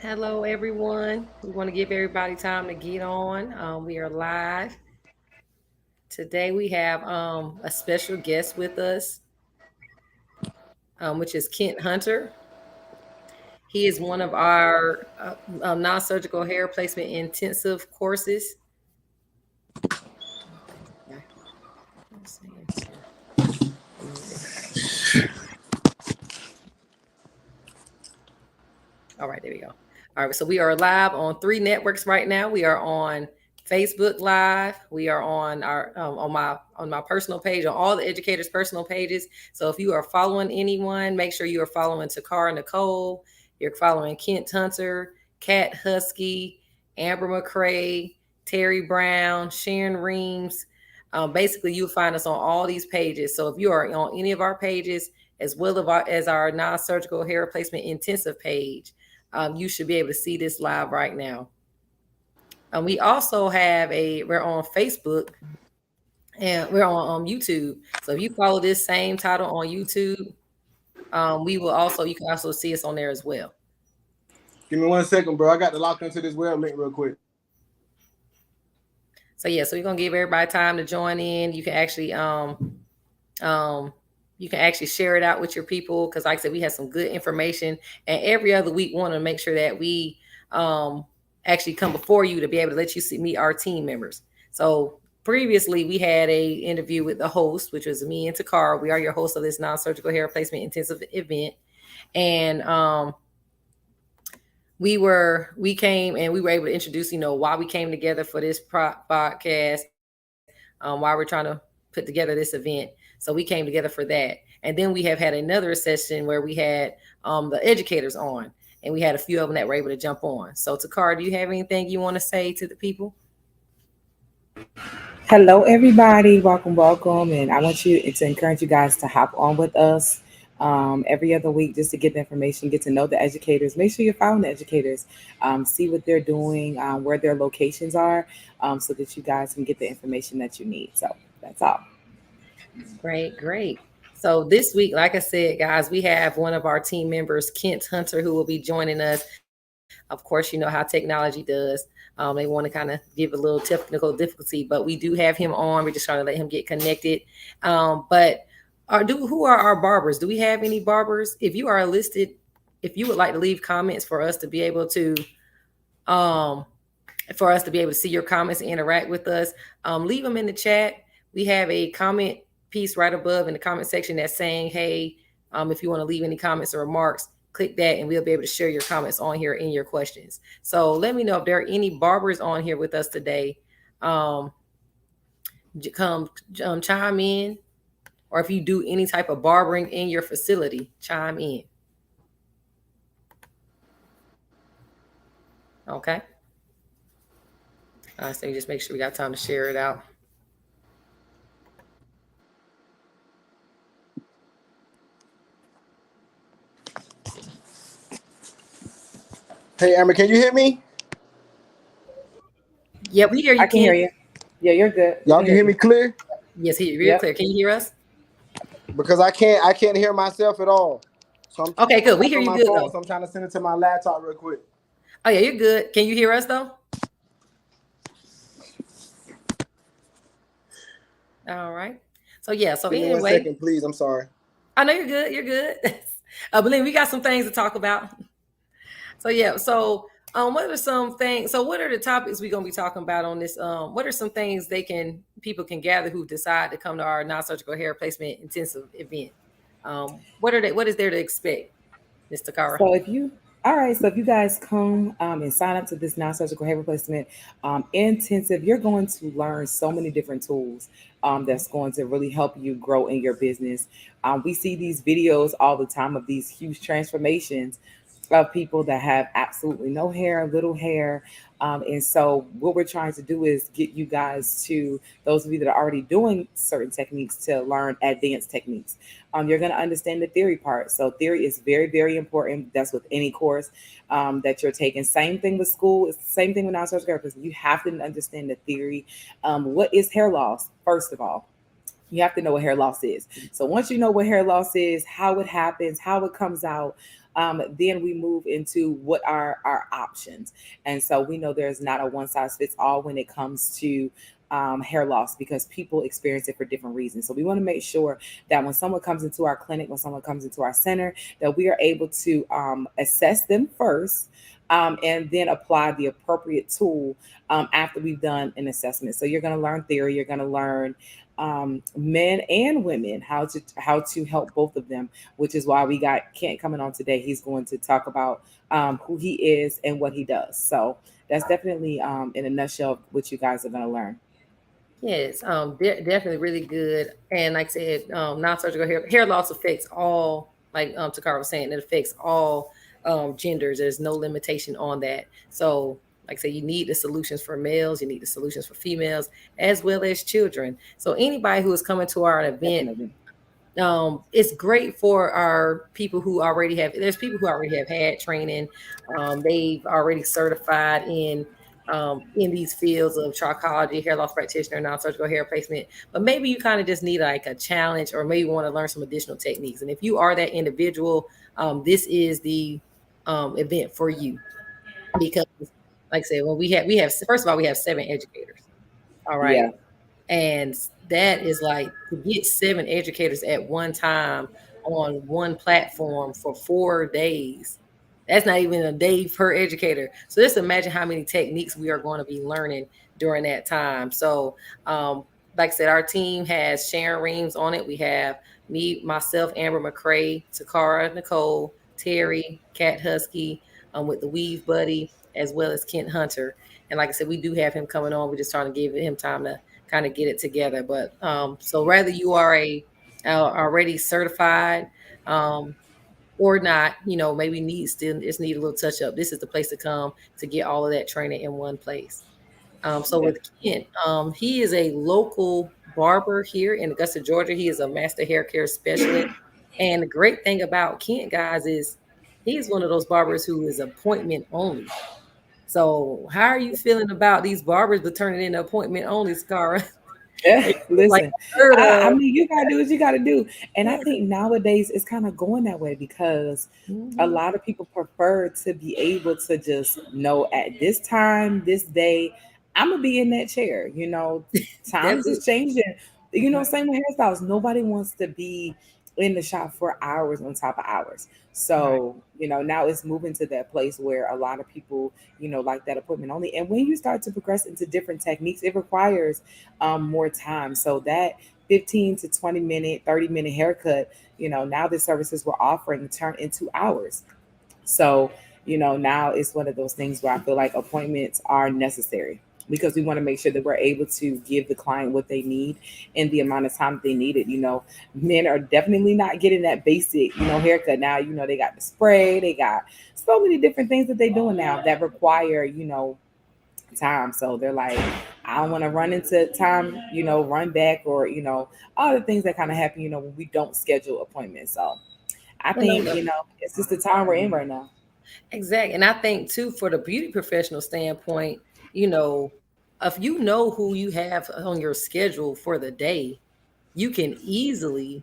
Hello, everyone. We want to give everybody time to get on. We are live. Today we have a special guest with us, which is Kent Hunter. He is one of our non-surgical hair replacement intensive courses. Okay. Let's see here. All right, there we go. All right, so we are live on 3 networks right now. We are on Facebook Live. We are on our on my personal page, on all the educators' personal pages. So if you are following anyone, make sure you are following Takara Nicole. You're following Kent Hunter, Kat Husky, Amber McCrae, Terry Brown, Sharon Reams. Basically, you'll find us on all these pages. So if you are on any of our pages, as well as our non-surgical hair replacement intensive page, you should be able to see this live right now. We also we're on Facebook and we're on YouTube. So if you follow this same title on YouTube, you can also see us on there as well. Give me 1 second, bro. I got to lock into this web link real quick. So yeah, so we're gonna give everybody time to join in. You can actually share it out with your people because, like I said, we have some good information, and every other week, want to make sure that we actually come before you to be able to let you meet our team members. So previously, we had a interview with the host, which was me and Takara. We are your host of this non-surgical hair replacement intensive event, and we came and we were able to introduce, why we came together for this podcast, why we're trying to put together this event. So we came together for that. And then we have had another session where we had the educators on, and we had a few of them that were able to jump on. So Takara, do you have anything you want to say to the people? Hello, everybody. Welcome, welcome. And I want you to encourage you guys to hop on with us every other week just to get the information, get to know the educators. Make sure you're following the educators, see what they're doing, where their locations are, so that you guys can get the information that you need. So that's all. Great, great. So this week, like I said, guys, we have one of our team members, Kent Hunter, who will be joining us. Of course, you know how technology does. They want to kind of give a little technical difficulty, but we do have him on. We're just trying to let him get connected. But who are our barbers? Do we have any barbers? If you are listed, if you would like to leave comments for us to be able to um, see your comments and interact with us, leave them in the chat. We have a comment piece right above in the comment section that's saying, hey, if you want to leave any comments or remarks, click that and we'll be able to share your comments on here in your questions. So let me know if there are any barbers on here with us today. Come chime in, or if you do any type of barbering in your facility, chime in. Okay. So just make sure we got time to share it out. Hey, Amber, can you hear me? Yeah, we hear you, I can hear Ken. you. Yeah, you're good. Y'all can hear me clear? Yes, hear you real Yep. clear. Can you hear us? Because I can't hear myself at all. So Okay, I'm good. We hear on you my good phone, though. so I'm trying to send it to my laptop real quick. Oh yeah, you're good. Can you hear us though? All right. So yeah. So Give me one anyway, second, please. I'm sorry. I know you're good. You're good. Believe me, we got some things to talk about. So yeah. So what are some things? So what are the topics we're gonna be talking about on this? What are some things people can gather who decide to come to our non-surgical hair replacement intensive event? What are they? What is there to expect, Mr. Kara? So if you all right, so if you guys come and sign up to this non-surgical hair replacement intensive, you're going to learn so many different tools that's going to really help you grow in your business. We see these videos all the time of these huge transformations of people that have absolutely no hair, little hair. And so, what we're trying to do is get you guys to those of you that are already doing certain techniques to learn advanced techniques. You're going to understand the theory part. So, theory is very, very important. That's with any course that you're taking. Same thing with school. It's the same thing with non-surgical therapists. You have to understand the theory. What is hair loss, first of all? You have to know what hair loss is. So once you know what hair loss is, how it happens, how it comes out, Then we move into what are our options. And so we know there's not a one size fits all when it comes to hair loss, because people experience it for different reasons. So we want to make sure that when someone comes into our clinic, when someone comes into our center, that we are able to assess them first, and then apply the appropriate tool after we've done an assessment. So you're going to learn theory, you're going to learn men and women how to help both of them, which is why we got Kent coming on today. He's going to talk about who he is and what he does. So that's definitely in a nutshell what you guys are going to learn. Yes, definitely really good. And like I said, non-surgical hair loss affects all, like Takara was saying, it affects all genders. There's no limitation on that. So, like I said, you need the solutions for males, you need the solutions for females, as well as children. So anybody who is coming to our event, Definitely. it's great for our people who already have, there's people who already have had training. They've already certified in these fields of trichology, hair loss practitioner, non-surgical hair replacement. But maybe you kind of just need like a challenge, or maybe want to learn some additional techniques. And if you are that individual, this is the event for you. Because like I said, when we have first of all, we have 7 educators. All right. Yeah. And that is like, to get 7 educators at one time on one platform for 4 days. That's not even a day per educator. So just imagine how many techniques we are going to be learning during that time. So, like I said, our team has Sharon Reams on it. We have me, myself, Amber McCrae, Takara, Nicole, Terry, Cat Husky, with the Weave Buddy, as well as Kent Hunter. And like I said, we do have him coming on. We're just trying to give him time to kind of get it together. But so whether you are already certified, or not, maybe still just need a little touch up, this is the place to come to get all of that training in one place. So Yeah. with Kent, he is a local barber here in Augusta, Georgia. He is a master hair care specialist. And the great thing about Kent, guys, is he's one of those barbers who is appointment only. So how are you feeling about these barbers but turning into appointment only, Scara? Yeah, Like listen, heard I of. mean, you gotta do what you gotta do, and I Yeah. think nowadays it's kind of going that way because a Mhm. lot of people prefer to be able to just know at this time, this day, I'm gonna be in that chair. That's Times is it. changing. Right. Same with hairstyles. Nobody wants to be in the shop for hours on top of hours. Right. So, now it's moving to that place where a lot of people, like that appointment only. And when you start to progress into different techniques, it requires more time. So that 15 to 20-minute, 30-minute haircut, now the services we're offering turn into hours. So, now it's one of those things where I feel like appointments are necessary because we want to make sure that we're able to give the client what they need in the amount of time they need it. Men are definitely not getting that basic, haircut now. They got the spray, they got so many different things that they're doing now that require, time. So they're like, I don't want to run into time, run back, or, all the things that kind of happen, when we don't schedule appointments. So I Well, no, think, no. it's just the time we're in right now. Exactly. And I think too, for the beauty professional standpoint, you know, if you know who you have on your schedule for the day, you can easily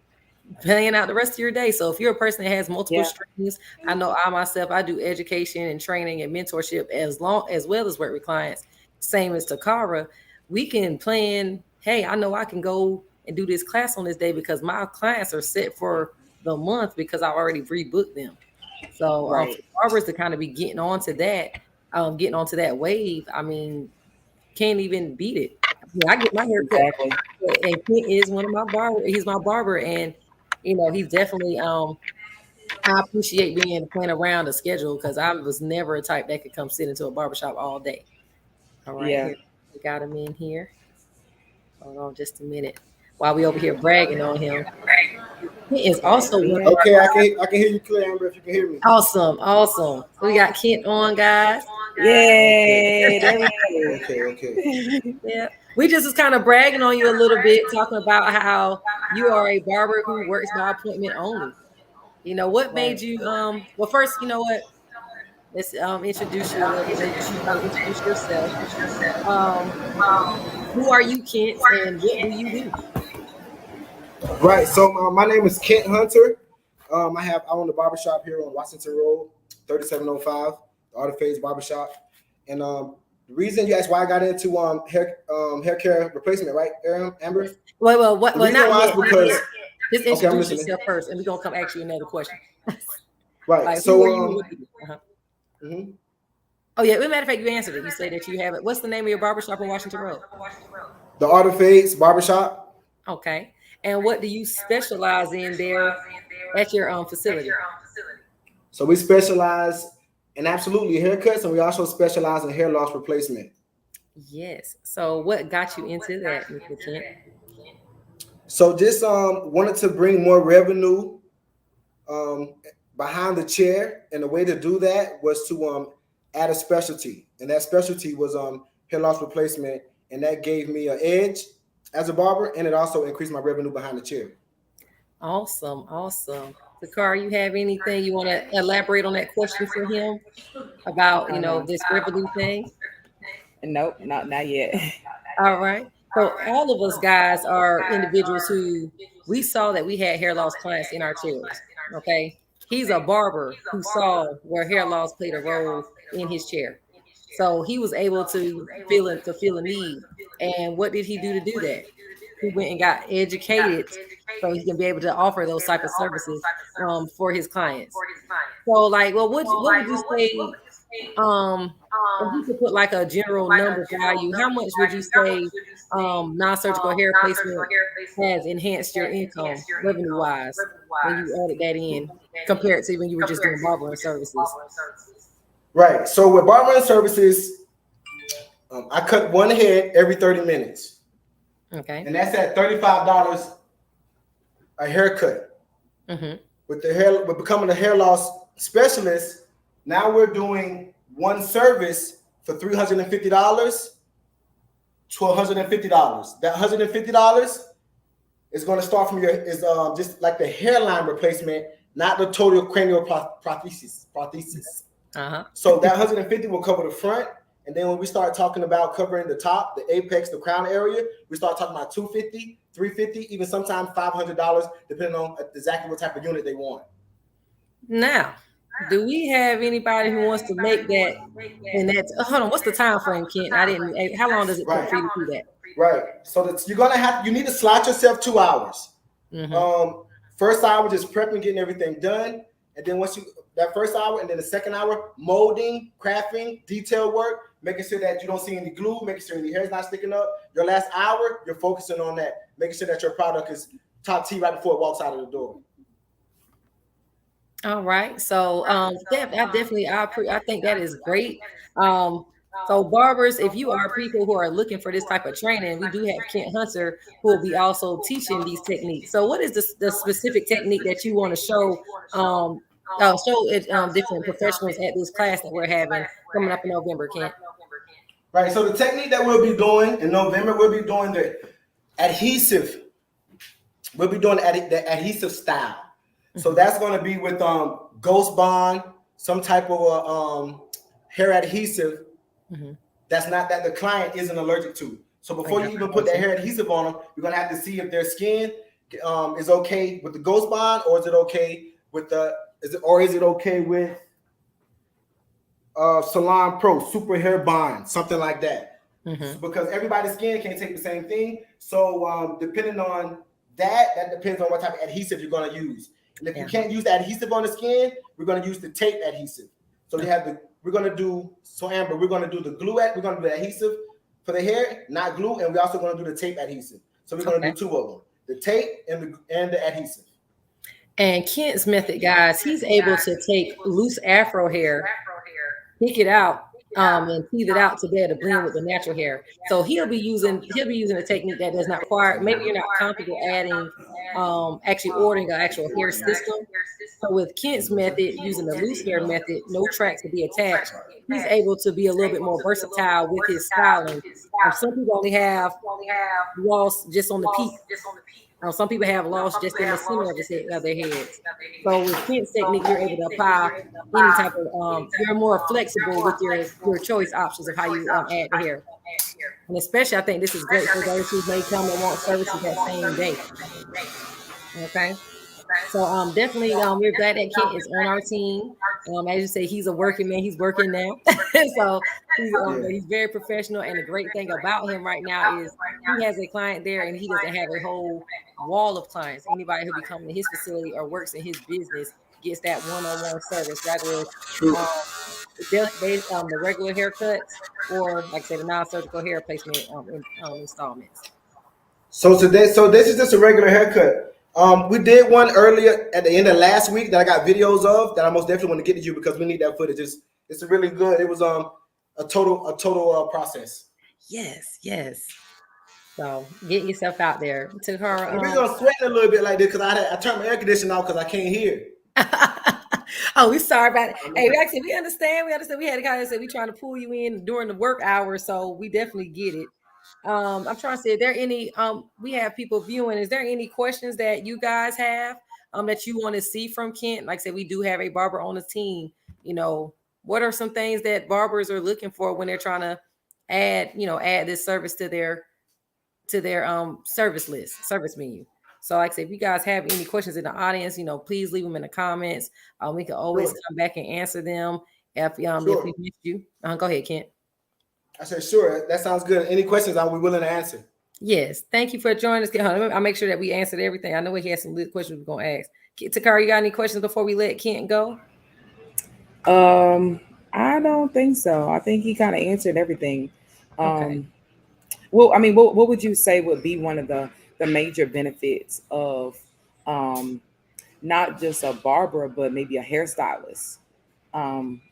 plan out the rest of your day. So if you're a person that has multiple Yeah, streams, I know I myself, I do education and training and mentorship as well as work with clients. Same as Takara, we can plan. Hey, I know I can go and do this class on this day because my clients are set for the month because I already rebooked them. So right. for barbers to kind of be getting onto that wave, I mean, can't even beat it. I mean, I get my hair cut, Exactly. and Kent is one of my barber. He's my barber, and he's definitely. I appreciate being playing around the schedule because I was never a type that could come sit into a barbershop all day. All right, Yeah. here we got him in here. Hold on just a minute while we over here bragging on him. He is also one of Yeah. Okay, I can hear you clear, Amber, if you can hear me. awesome, awesome. So we got Kent on, guys. Okay. Yay. There we Okay, okay. go. Yeah, we just was kind of bragging on you a little bit, talking about how you are a barber who works by appointment only. What Right. made you? Well, first, you know what? Let's introduce you a little bit. Maybe you want to introduce yourself. Um, who are you, Kent, and what do you do? Right. So my name is Kent Hunter. I own the barbershop here on Washington Road, 3705, the Art of Phase Barbershop. And the reason you asked why I got into hair care replacement, right, Amber? Well, what? The Well, reason not why is yet. Not because yet. Just okay, I'm introduce listening. yourself first, and we're gonna come ask you another question. Right. Like, So who are you? Uh-huh. mhm. Oh yeah. As a matter of fact, you answered it. You say that you have it. What's the name of your barbershop in Washington Road? The Art of Phase Barbershop. Okay. And what do you specialize in there at your facility? So we specialize in absolutely haircuts, and we also specialize in hair loss replacement. Yes. So what got you into that, Mr. Kent? So just wanted to bring more revenue um, behind the chair, and the way to do that was to add a specialty, and that specialty was hair loss replacement, and that gave me an edge as a barber, and it also increased my revenue behind the chair. Awesome. Awesome. Sakar, you have anything you want to elaborate on that question for him about, this revenue thing? Nope, not yet. All right. So all of us guys are individuals who we saw that we had hair loss clients in our chairs. Okay. He's a barber who saw where hair loss played a role in his chair. So he was able to fulfill a need. And what did he do to do that? He went and got educated so he can be able to offer those type of services for his clients. So like, well, what would you say um if you could put like a general number value, how much would you say non-surgical hair placement has enhanced your income revenue wise when you added that in compared to when you were just doing barbering services? Right. So with barbering services, I cut one head every 30 minutes, Okay. and that's at $35 a haircut. Mm-hmm. With becoming a hair loss specialist, now we're doing one service for $350 to $150. That $150 is going to start from just like the hairline replacement, not the total cranial prosthesis. Uh-huh. So that 150 will cover the front, and then when we start talking about covering the top, the apex, the crown area, we start talking about $250, $350, even sometimes $500, depending on exactly what type of unit they want. Now, do we have anybody who wants to make that? And that's hold on. What's the time frame, Kent? I didn't. How long does it take for you to do that? Right. So you need to slot yourself 2 hours. Mm-hmm. First hour just prepping, getting everything done, and then that first hour, and then the second hour molding, crafting, detail work, making sure that you don't see any glue, making sure your hair's not sticking up. Your last hour, you're focusing on that, making sure that your product is top T right before it walks out of the door. All right. So I think that is great. So barbers, if you are people who are looking for this type of training, we do have Kent Hunter who will be also teaching these techniques. So what is the specific technique that you want to show different professionals at this class that we're having coming up in November, Kent? Right. So the technique that we'll be doing in November, we'll be doing the adhesive. We'll be doing the adhesive style. So that's going to be with Ghost Bond, some type of hair adhesive that's not that the client isn't allergic to. So before you even put that hair adhesive on them, you're going to have to see if their skin is okay with the Ghost Bond, or is it okay with is it okay with Salon Pro Super Hair Bond, something like that. So because everybody's skin can't take the same thing. So depending on that depends on what type of adhesive you're going to use. And if you can't use the adhesive on the skin, we're going to use the tape adhesive. So Amber, we're going to do the glue, we're going to do the adhesive for the hair, not glue, and we're also going to do the tape adhesive. So we're going to do two of them, the tape and the adhesive. And Kent's method, guys, he's able to take loose afro hair, pick it out, and tease it out to be able to blend with the natural hair. So he'll be using a technique that does not require. Maybe you're not comfortable adding, actually ordering an actual hair system. So with Kent's method, using the loose hair method, no tracks to be attached, he's able to be a little bit more versatile with his styling. Some people only have loss just on the peak. Some people have loss just in the center of their heads. So with Kent's technique, you're able to apply any type of, you're more flexible with your choice options of how you add the hair. And especially, I think this is great for those who may come and want services that same day. Okay. So definitely we're glad that Kent is on our team. As you say, he's a working man. He's working now, so but Yeah. he's very professional. And the great thing about him right now is he has a client there, and he doesn't have a whole wall of clients. Anybody who be coming to his facility or works in his business gets that one-on-one service, rather it's True. um, the regular haircuts or like I said, the non-surgical hair replacement installments. So this is just a regular haircut. We did one earlier at the end of last week that I got videos of that I most definitely want to get to you because we need that footage. It's really good. It was a total process. Yes, yes. So get yourself out there. To her, And the reason I'm sweating a little bit like this because I turned my air conditioner off because I can't hear. oh, we sorry about it. Hey, actually, we understand. We understand. We had a guy that said we trying to pull you in during the work hours, so we definitely get it. I'm trying to say, is there any? We have people viewing. Is there any questions that you guys have? That you want to see from Kent? Like I said, we do have a barber on the team. You know, what are some things that barbers are looking for when they're trying to add this service to their service menu. So like I said, if you guys have any questions in the audience, please leave them in the comments. We can always Sure. come back and answer them if Sure. we missed you. Go ahead, Kent. I said, sure. That sounds good. Any questions, I'll be willing to answer. Yes, thank you for joining us. I'll make sure that we answered everything. I know he has some good questions we're gonna ask. Takara, you got any questions before we let Kent go? I don't think so. I think he kind of answered everything. Okay. Well, I mean, what would you say would be one of the major benefits of um, not just a barber, but maybe a hairstylist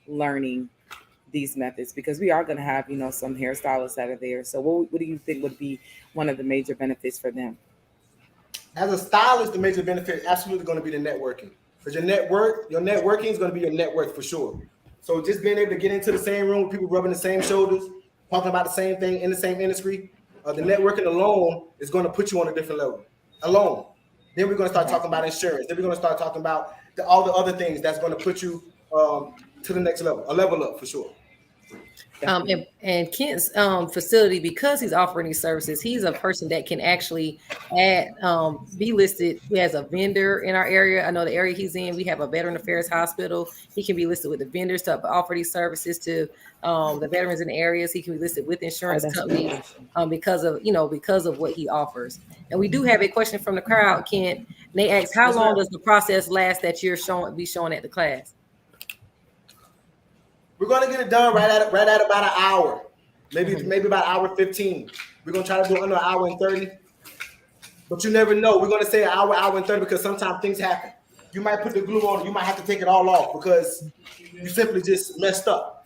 learning these methods? Because we are going to have, some hairstylists that are there. So what do you think would be one of the major benefits for them? As a stylist, the major benefit is absolutely going to be the networking. Because your networking is going to be your net worth for sure. So just being able to get into the same room with people rubbing the same shoulders, talking about the same thing in the same industry, the networking alone is going to put you on a different level. Alone. Then we're going to start talking about insurance. Then we're going to start talking about all the other things that's going to put you to the next level, a level up for sure. And Kent's facility, because he's offering these services, he's a person that can actually be listed as a vendor in our area. I know the area he's in, we have a Veteran Affairs Hospital. He can be listed with the vendors to offer these services to the veterans in the areas. He can be listed with Oh, insurance that's companies beneficial. because of what he offers. And we do have a question from the crowd, Kent. And they ask, how Yes, long ma'am. does the process last that you're showing at the class? We're going to get it done right at about an hour, maybe Mhm. maybe about hour 15. We're going to try to do under an hour and 30. But you never know. We're going to say an hour and 30 because sometimes things happen. You might put the glue on, you might have to take it all off because you simply just messed up.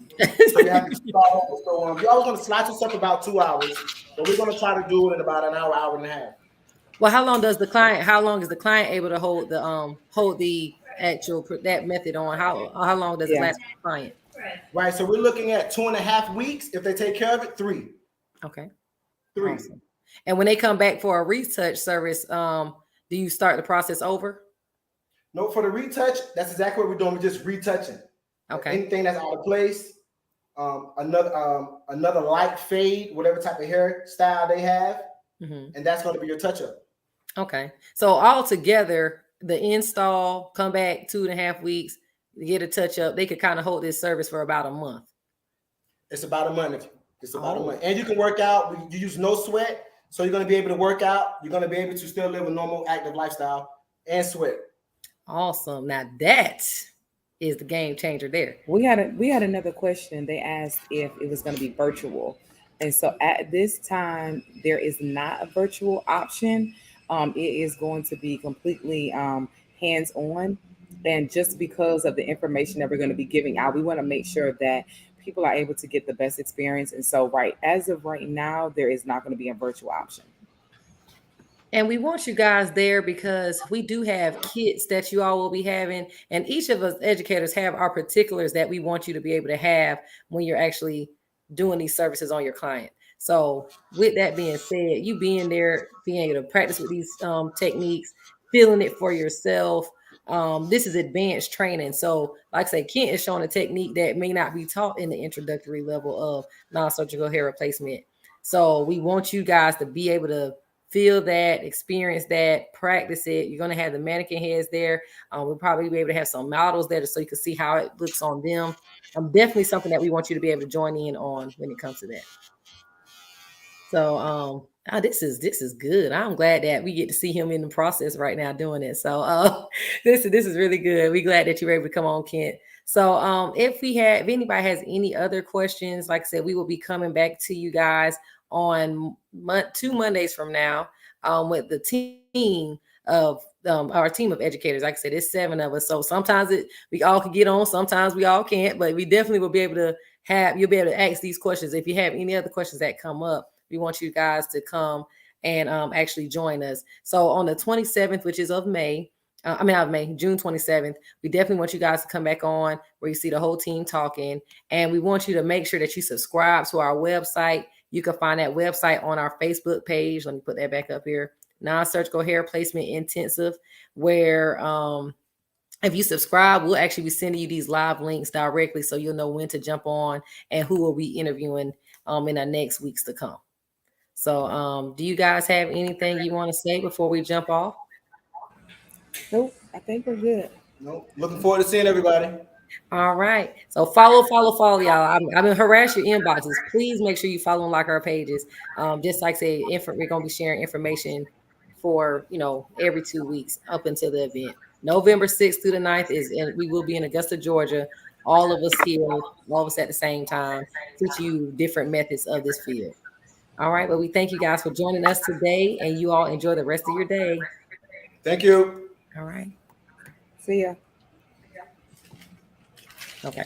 So you have to start over. So you're always going to slide yourself about 2 hours, but we're going to try to do it in about an hour and a half. Well, how long is the client able to hold the actual that method on? How long does it Yeah. last for the client? Right. So we're looking at 2.5 weeks. If they take care of it, three. Okay. Three. Awesome. And when they come back for a retouch service, do you start the process over? No, for the retouch, that's exactly what we're doing. We're just retouching. Okay. Anything that's out of place, another light fade, whatever type of hairstyle they have, and that's going to be your touch up. Okay. So all together, the install, come back 2.5 weeks, get a touch up. They could kind of hold this service for about a month. It's about a month. It's about a Oh. month, and you can work out. You use no sweat, so you're going to be able to work out. You're going to be able to still live a normal, active lifestyle and sweat. Awesome. Now that is the game changer there. We had another question. They asked if it was going to be virtual, and so at this time there is not a virtual option. It is going to be completely hands on, and just because of the information that we're going to be giving out, we want to make sure that people are able to get the best experience. And so, right as of right now, there is not going to be a virtual option. And we want you guys there because we do have kits that you all will be having. And each of us educators have our particulars that we want you to be able to have when you're actually doing these services on your client. So with that being said, you being there, being able to practice with these techniques, feeling it for yourself. This is advanced training. So like I say, Kent is showing a technique that may not be taught in the introductory level of non-surgical hair replacement. So we want you guys to be able to feel that, experience that, practice it. You're going to have the mannequin heads there. We'll probably be able to have some models there so you can see how it looks on them. Definitely something that we want you to be able to join in on when it comes to that. So this is good. I'm glad that we get to see him in the process right now doing it. So this is really good. We glad that you were able to come on, Kent. So if anybody has any other questions, like I said, we will be coming back to you guys on 2 Mondays from now with the team of our team of educators. Like I said, it's 7 of us. So sometimes we all can get on, sometimes we all can't, but we definitely will be able to you'll be able to ask these questions. If you have any other questions that come up, we want you guys to come and actually join us. So on the 27th, which is of May, June 27th, we definitely want you guys to come back on where you see the whole team talking. And we want you to make sure that you subscribe to our website. You can find that website on our Facebook page. Let me put that back up here. Non-surgical hair placement intensive, where if you subscribe, we'll actually be sending you these live links directly so you'll know when to jump on and who will be interviewing in the next weeks to come. So do you guys have anything you want to say before we jump off? Nope, I think we're good. No, looking forward to seeing everybody. All right. So follow, y'all. I'm gonna harass your inboxes. Please make sure you follow and like our pages. Just like I said, we're gonna be sharing information for every 2 weeks up until the event. November 6th through the 9th and we will be in Augusta, Georgia. All of us here, all of us at the same time, teach you different methods of this field. All right. Well, we thank you guys for joining us today, and you all enjoy the rest of your day. Thank you. All right. See ya. Okay.